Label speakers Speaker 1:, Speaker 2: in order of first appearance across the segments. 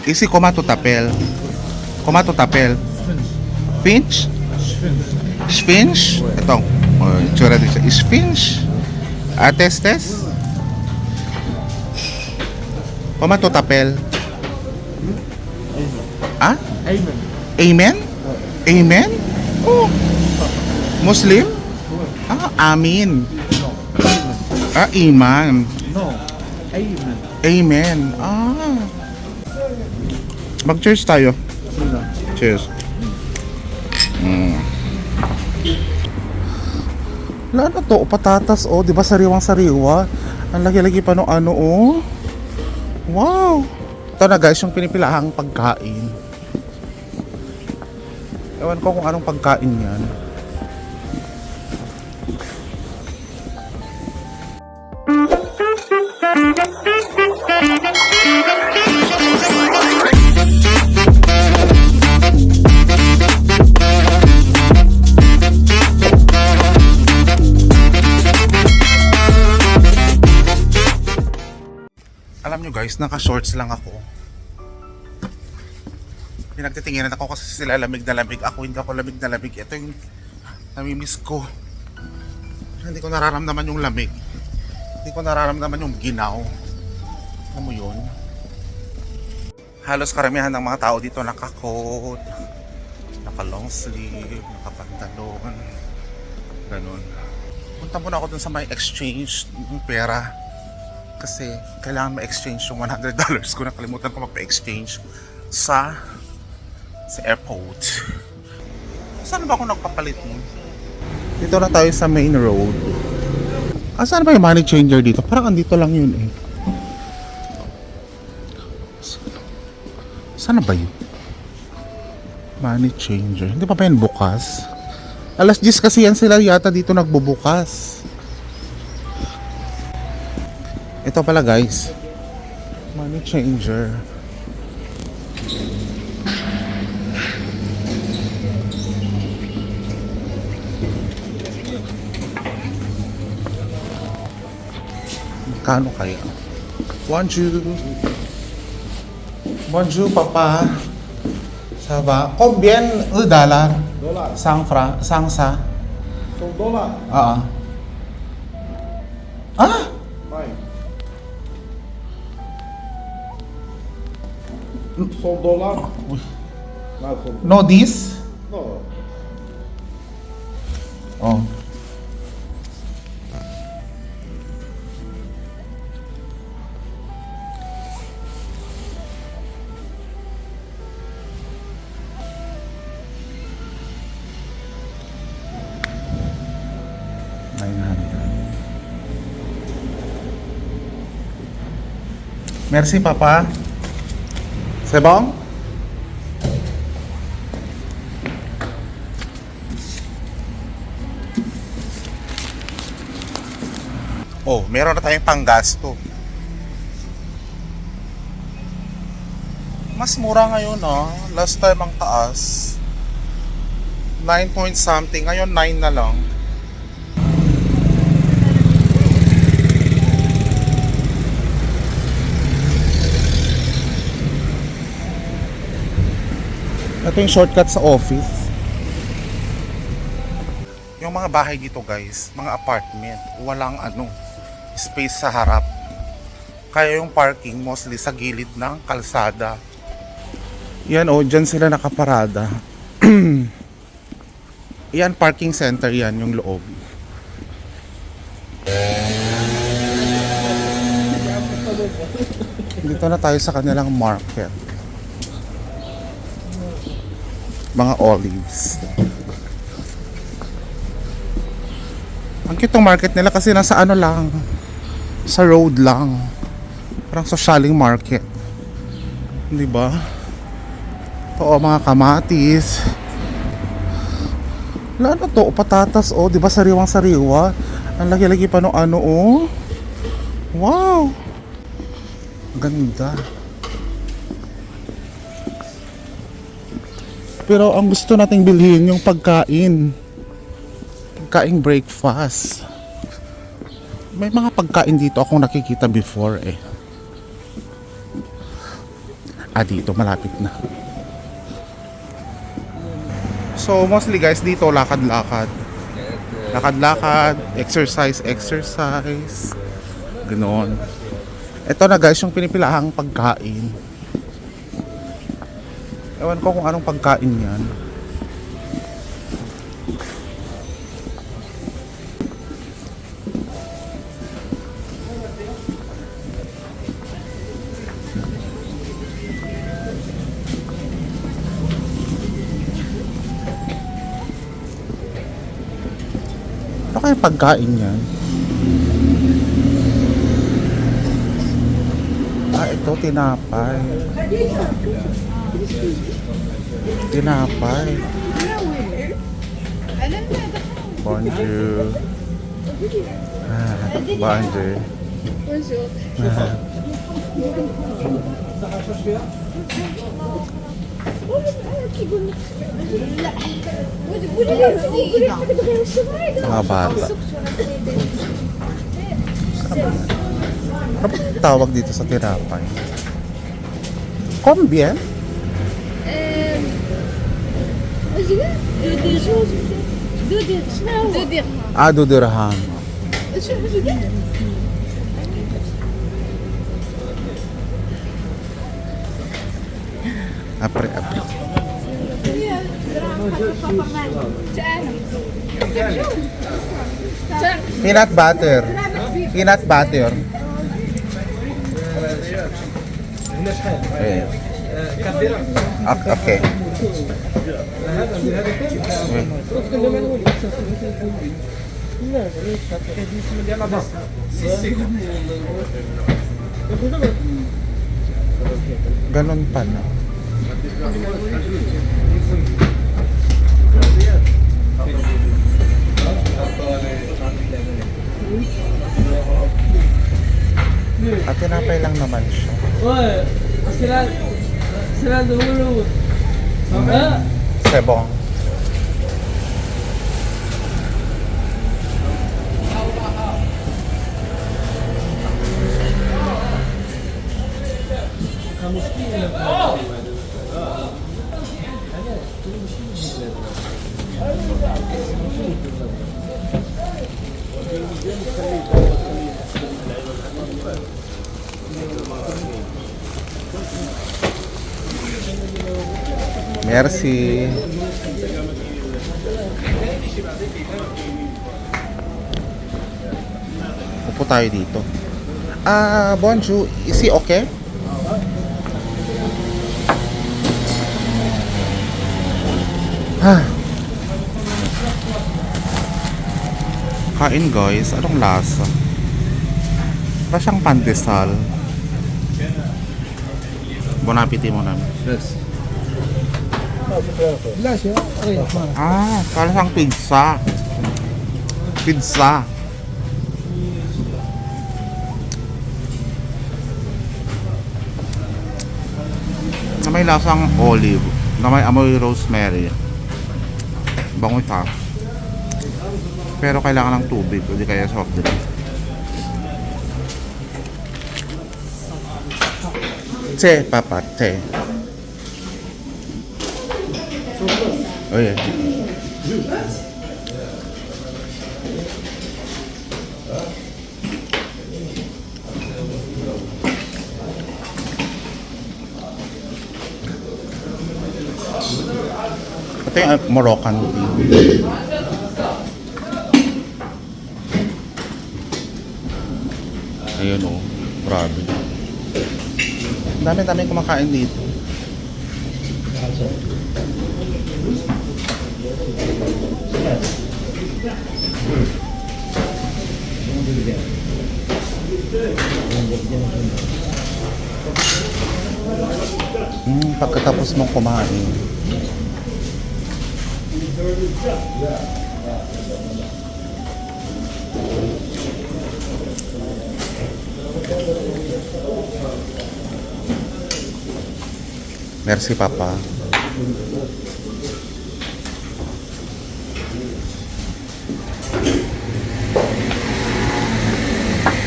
Speaker 1: Isi komatutapel. Komatutapel. Finch? Sphinx? Ito. Itsura din siya. Sphinx? Testes? Komatutapel. Ah?
Speaker 2: Amen.
Speaker 1: Amen? Amen? Oh. Muslim? Amin.
Speaker 2: No. Amen.
Speaker 1: Iman.
Speaker 2: No. Amen.
Speaker 1: Amen. Mag-cheers tayo.
Speaker 2: Sila.
Speaker 1: Cheers. Wala na to, patatas oh, 'di ba sariwang sariwa? Ang lagi-lagi pa no ano oh. Wow. Ito na guys, yung pinipilahang pagkain. Ewan ko kung anong pagkain 'yan. Alam nyo guys, naka-shorts lang ako. Pinagtitinginan ako kasi sila lamig na lamig. Ako hindi ako lamig na lamig. Ito yung namimiss ko. Hindi ko nararamdaman yung lamig. Hindi ko nararamdaman yung ginaw. Alam mo yun? Halos karamihan ng mga tao dito naka-coat, naka-long sleeve, naka-pantalon. Ganun. Punta muna ako dun sa may exchange ng pera. Kasi kailangan ma-exchange yung $100 ko. Nakalimutan ko magpa-exchange sa airport. Saan ba ako nagpapalit mo? Dito na tayo sa main road. Saan ba yung money changer dito? Parang andito lang yun eh. Saan ba yun? Money changer. Hindi pa ba yan bukas? Alas 10 kasi yan sila yata dito nagbubukas. Ito pala guys, money changer. Magkano kaya? Bonjour. Bonjour papa. Ça va? Combien $1?
Speaker 2: Dollar.
Speaker 1: 100 francs? 100?
Speaker 2: $100.
Speaker 1: Ah?
Speaker 2: Vai. $100. Não,
Speaker 1: No this?
Speaker 2: no.
Speaker 1: Oh. Merci papa. C'est bon? Oh, meron na tayong panggasto. Mas mura ngayon Last time ang taas 9 point something. Ngayon 9 na lang. Ito yung shortcut sa office. Yung mga bahay dito guys, mga apartment, walang space sa harap. Kaya yung parking mostly sa gilid ng kalsada. Yan dyan sila nakaparada. Yan, parking center yan, yung loob. Dito na tayo sa kanilang market. Mga olives. Ang cute ng market nila kasi nasa lang, sa road lang. Parang socialing market. Di ba? Ito mga kamatis. Wala na to, patatas di ba sariwang sariwa? Ang lagi-lagi pa no Wow. Ganda. Pero ang gusto nating bilhin yung pagkain. Pagkain breakfast. May mga pagkain dito akong nakikita before Dito, malapit na. So, mostly guys, dito lakad-lakad. Lakad-lakad, exercise. Ganoon. Ito na guys, yung pinipilahang pagkain. Ewan ko kung anong pagkain yan. Ano kaya pagkain yan? Ito tinapay. Tinapay. Bonjour. Bonjour.
Speaker 3: Bonjour.
Speaker 1: Mga bata. Ano ba tawag dito sa tinapay? Combien? Ah, 2 dirham. Apre. Peanut butter. Peanut butter. Eh. Okay. Ganon pa na. At tinapay lang naman siya.
Speaker 4: Sila dulu.
Speaker 1: Sebong. Merci. Upo tayo dito. Bonjour. Is he okay? Kain guys. Anong lasa? Para siyang pandesal. Bon appetit mo namin.
Speaker 2: Yes.
Speaker 1: Para siyang pizza. Pizza. Na may lasang olive. Na may amoy rosemary. Bango ito. Pero kailangan ng tubig. O di kaya soft drink. Che, papa, che. Oh yeah. Ito yung Moroccan tea. Ayun oh, grabe. Dami-dami kumakain dito. Pagkatapos mong kumain. Merci, Papa.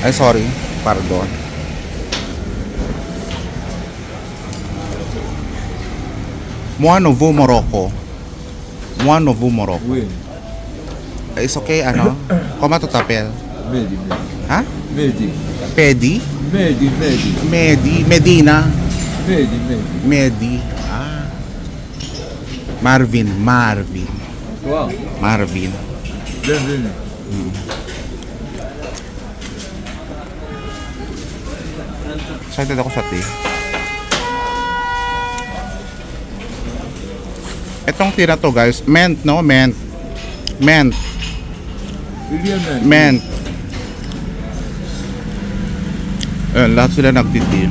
Speaker 1: Ay, sorry. Pardon. Moi Nouveau Morocco. Moi Nouveau Morocco.
Speaker 2: Oui.
Speaker 1: It's okay, ano? Comment tu t'appelles?
Speaker 2: Mehdi.
Speaker 1: Ha?
Speaker 2: Mehdi.
Speaker 1: Pedi?
Speaker 2: Mehdi.
Speaker 1: Medi? Medina?
Speaker 2: Mehdi.
Speaker 1: Medi. Ah. Marvin.
Speaker 2: Toi,
Speaker 1: Marvin.
Speaker 2: bienvenue.
Speaker 1: Excited ako sa tea. Itong tea na to guys, mint no? Mint.
Speaker 2: William,
Speaker 1: Mint. Ayun, lahat sila nagtiti.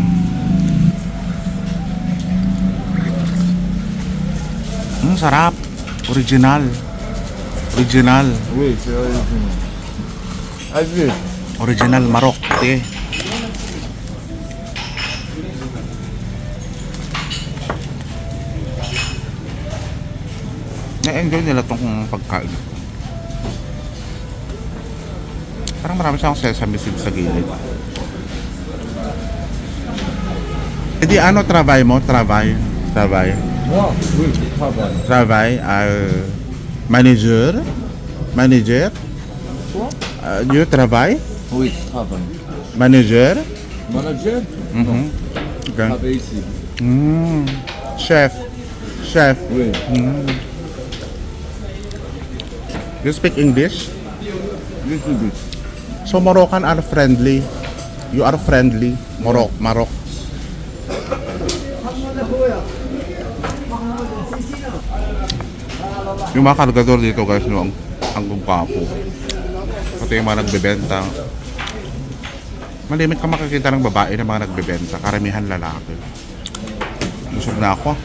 Speaker 1: Sarap. Original.
Speaker 2: Oui, c'est original. Aziz.
Speaker 1: Original Marok tea. Na-enjoy nila tong pagkain. Parang marami siyang sesame seeds sa gilid. E di ano travail mo? Travail.
Speaker 2: Moi, oui, je travaille.
Speaker 1: Travail. Manager.
Speaker 2: Toi?
Speaker 1: You travail.
Speaker 2: Oui, je travaille.
Speaker 1: Manager.
Speaker 2: Manager?
Speaker 1: Mhm.
Speaker 2: Je
Speaker 1: Okay.
Speaker 2: travaille ici.
Speaker 1: Chef.
Speaker 2: Oui.
Speaker 1: You speak English?
Speaker 2: Little bit.
Speaker 1: So Moroccan are friendly. You are friendly. Morocco. Yung mga kargador dito guys, no, ang gugwapo. Pati yung mga nagbebenta. Malimit ka makakita ng babae na mga nagbebenta. Karamihan lalaki. Busog na ako.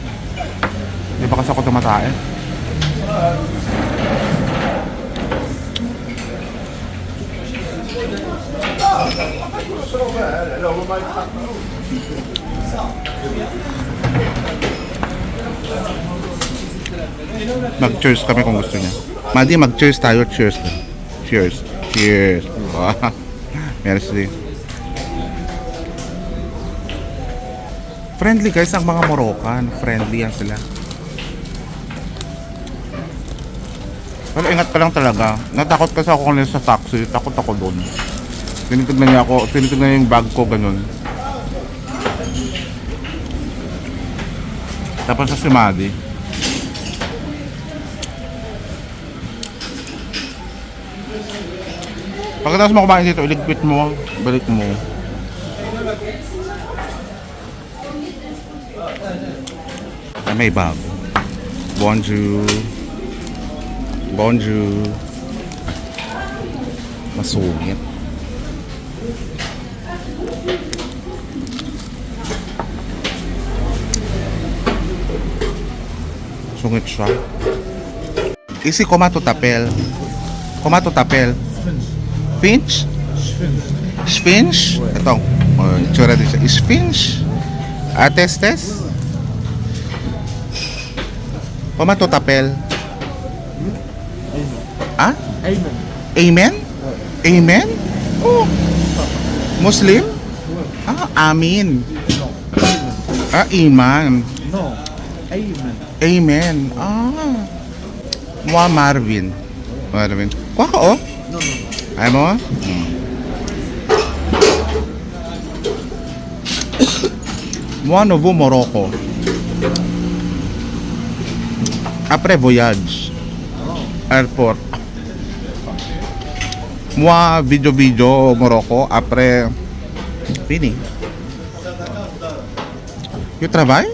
Speaker 1: Hindi ba kasi ako tumatae? Mag-cheers kami kung gusto niya. Madi, mag-cheers tayo. Cheers. Merci. Friendly guys ang mga Moroccan. Friendly yan sila. Pero ingat ka lang talaga. Natakot kasi ako kanina sa taxi. Takot ako doon. Tinitignan niya ako. Tinitignan niya yung bag ko. Ganun. Tapos sa si Madi. Pagkatapos mo kumain dito, iligpit mo, balik mo. Ay, may bago. Bonjour. Masungit. Sungit siya. Isi comment tu t'appelles? Comment tu t'appelles? Finch? Sphinx? Ito. Itsura din siya. Sphinx? Testes? Comment tu t'appelles? Ah?
Speaker 2: Amen.
Speaker 1: Amen? Oh. Muslim? Amin. Iman.
Speaker 2: Non. Amen.
Speaker 1: Amen. Moi Marvin. Kuha ka oh.
Speaker 2: Non.
Speaker 1: Ayaw mo? Moi Nouveau Morocco. Après voyage. Airport. Moi video Morocco. Après fini. You travail?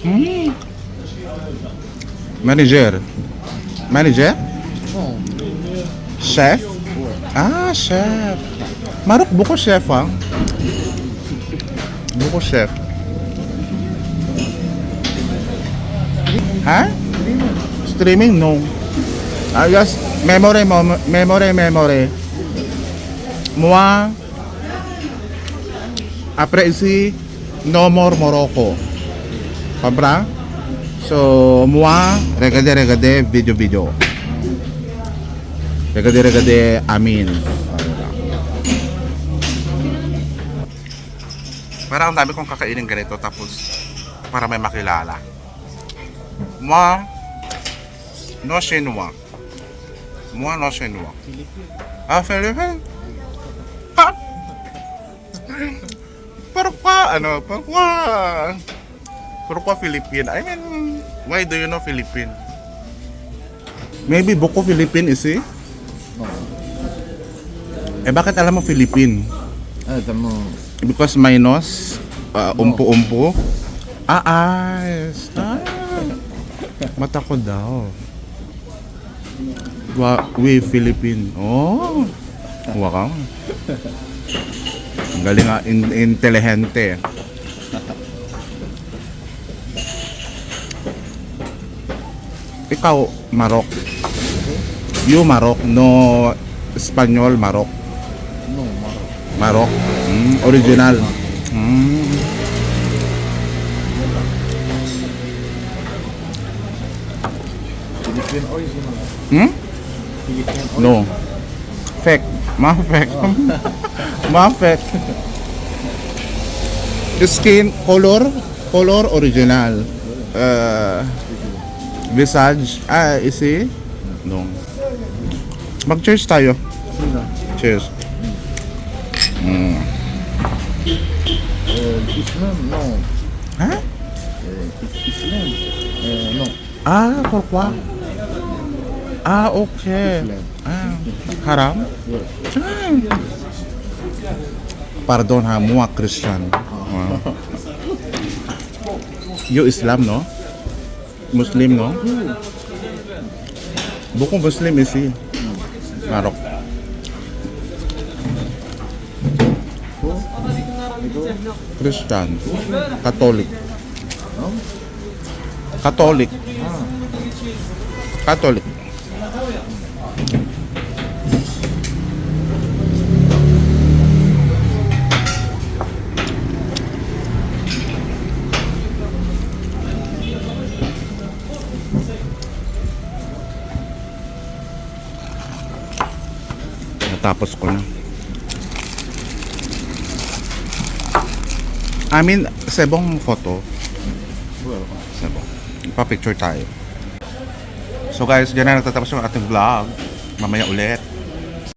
Speaker 2: Oui.
Speaker 1: Manager.
Speaker 2: Non.
Speaker 1: Chef? Chef. Marok, buko chef Buko chef. Ha? Streaming? No. Just memory. Moi, après ici, no more Morocco. Comprends? So, moi, regardez, video. Regardez, Amin. Parang ang dami kong kakainin ganito tapos para may makilala. Moi, no chinois. Moi, no chinois. Ah, Philippine? Ha? Pourquoi Philippine? I mean, why do you know Philippine? Maybe buko Philippine is it? Eh, bakit alam mo Philippine?
Speaker 2: Alam mo,
Speaker 1: Because my nose, umpo-umpo. Eyes. Mata ko daw. We Philippine. Oh. Waka. Ang galing nga, intelihente. Ikaw, Marok. You, Marok. No, Espanyol, Marok.
Speaker 2: no, Maro.
Speaker 1: Marok. Original.
Speaker 2: Philippine original. Philippine original.
Speaker 1: No. Fake. Ma-fake. Ma-fake. Skin color original. Visage. Isi? No. Mag-cheers tayo.
Speaker 2: Sino?
Speaker 1: Cheers.
Speaker 2: Islam, no.
Speaker 1: Ha?
Speaker 2: Islam, no.
Speaker 1: Pourquoi? Okay.
Speaker 2: Islam.
Speaker 1: Haram?
Speaker 2: Yes.
Speaker 1: Pardon ha, moi Christian. You Islam, no? Muslim, no? Buko Muslim isi. Marok. Christian. Catholic. Catholic. Catholic. Natapos ko na. I mean, sebong photo.
Speaker 2: Well,
Speaker 1: Sebong. Pa-picture tayo. So guys, dyan na nagtatapos yung ating vlog. Mamaya ulit.